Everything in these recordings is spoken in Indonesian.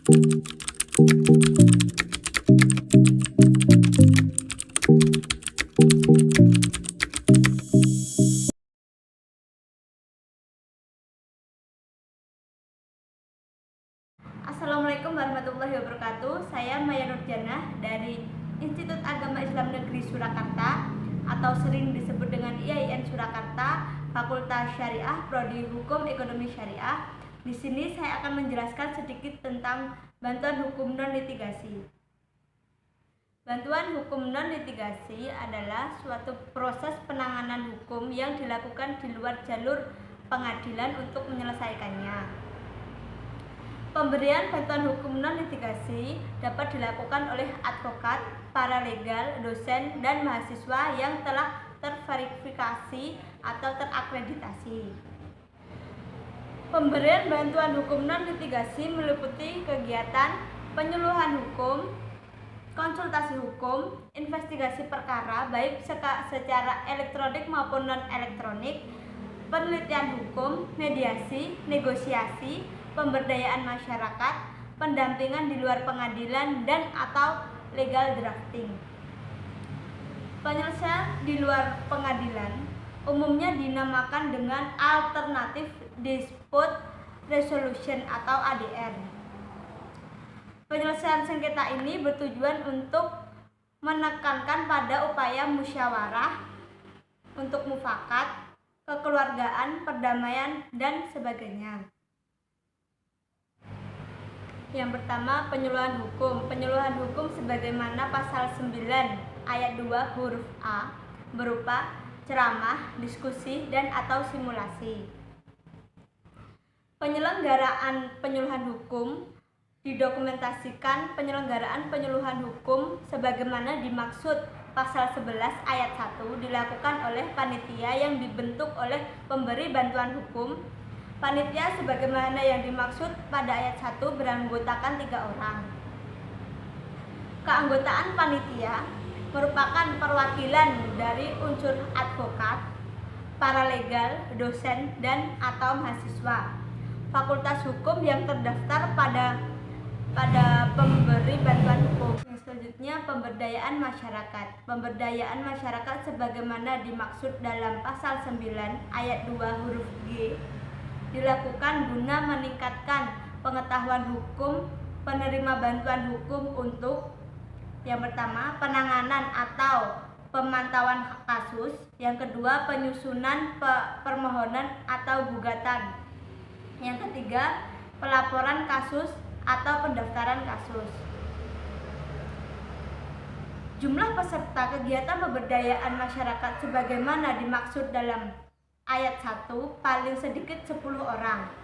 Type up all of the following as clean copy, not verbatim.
Assalamualaikum warahmatullahi wabarakatuh. Saya Maya Nurjana dari Institut Agama Islam Negeri Surakarta atau sering disebut dengan IAIN Surakarta, Fakultas Syariah, Prodi Hukum Ekonomi Syariah. Di sini saya akan menjelaskan sedikit tentang bantuan hukum non-litigasi. Bantuan hukum non-litigasi adalah suatu proses penanganan hukum yang dilakukan di luar jalur pengadilan untuk menyelesaikannya. Pemberian bantuan hukum non-litigasi dapat dilakukan oleh advokat, paralegal, dosen, dan mahasiswa yang telah terverifikasi atau terakreditasi. Pemberian bantuan hukum non-litigasi meliputi kegiatan penyuluhan hukum, konsultasi hukum, investigasi perkara baik secara elektronik maupun non-elektronik, penelitian hukum, mediasi, negosiasi, pemberdayaan masyarakat, pendampingan di luar pengadilan dan atau legal drafting. Penyelesaian di luar pengadilan umumnya dinamakan dengan Alternative Dispute Resolution atau ADR. Penyelesaian sengketa ini bertujuan untuk menekankan pada upaya musyawarah untuk mufakat, kekeluargaan, perdamaian, dan sebagainya. Yang pertama, penyuluhan hukum. Penyuluhan hukum sebagaimana pasal 9 ayat 2 huruf A berupa ceramah, diskusi, dan atau simulasi. Penyelenggaraan penyuluhan hukum didokumentasikan. Penyelenggaraan penyuluhan hukum sebagaimana dimaksud pasal 11 ayat 1 dilakukan oleh panitia yang dibentuk oleh pemberi bantuan hukum. Panitia sebagaimana yang dimaksud pada ayat 1 beranggotakan 3 orang. Keanggotaan panitia merupakan perwakilan dari unsur advokat, paralegal, dosen, dan atau mahasiswa fakultas hukum yang terdaftar pada pemberi bantuan hukum. Yang selanjutnya, pemberdayaan masyarakat. Pemberdayaan masyarakat sebagaimana dimaksud dalam pasal 9 ayat 2 huruf G dilakukan guna meningkatkan pengetahuan hukum penerima bantuan hukum untuk yang pertama, penanganan atau pemantauan kasus, yang kedua, penyusunan permohonan atau gugatan, yang ketiga, pelaporan kasus atau pendaftaran kasus. Jumlah peserta kegiatan pemberdayaan masyarakat sebagaimana dimaksud dalam ayat 1 paling sedikit 10 orang.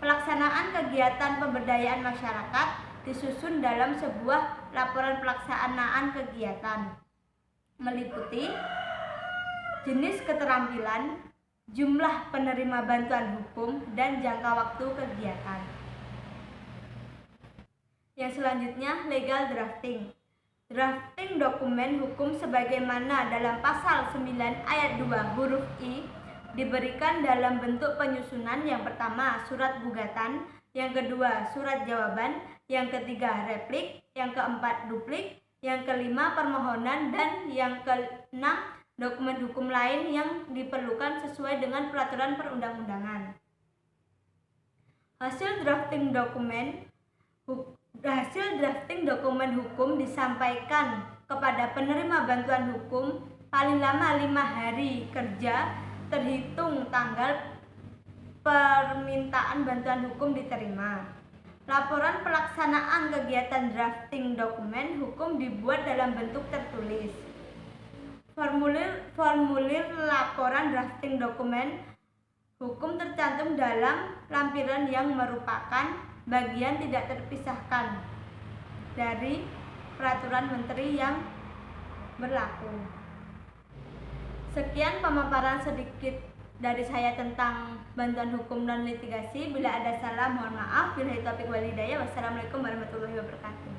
Pelaksanaan kegiatan pemberdayaan masyarakat disusun dalam sebuah laporan pelaksanaan kegiatan, meliputi jenis keterampilan, jumlah penerima bantuan hukum, dan jangka waktu kegiatan. Yang selanjutnya, legal drafting. Drafting dokumen hukum sebagaimana dalam pasal 9 ayat 2 huruf I diberikan dalam bentuk penyusunan. Yang pertama, surat gugatan, yang kedua, surat jawaban, yang ketiga, replik, yang keempat, duplik, yang kelima, permohonan, dan yang keenam, dokumen hukum lain yang diperlukan sesuai dengan peraturan perundang-undangan. Hasil drafting dokumen hukum disampaikan kepada penerima bantuan hukum paling lama 5 hari kerja terhitung tanggal permintaan bantuan hukum diterima. Laporan pelaksanaan kegiatan drafting dokumen hukum dibuat dalam bentuk tertulis. Formulir laporan drafting dokumen hukum tercantum dalam lampiran yang merupakan bagian tidak terpisahkan dari peraturan menteri yang berlaku. Sekian pemaparan sedikit dari saya tentang bantuan hukum non litigasi. Bila ada salah mohon maaf. Billahi taufiq wal hidayah. Wassalamualaikum warahmatullahi wabarakatuh.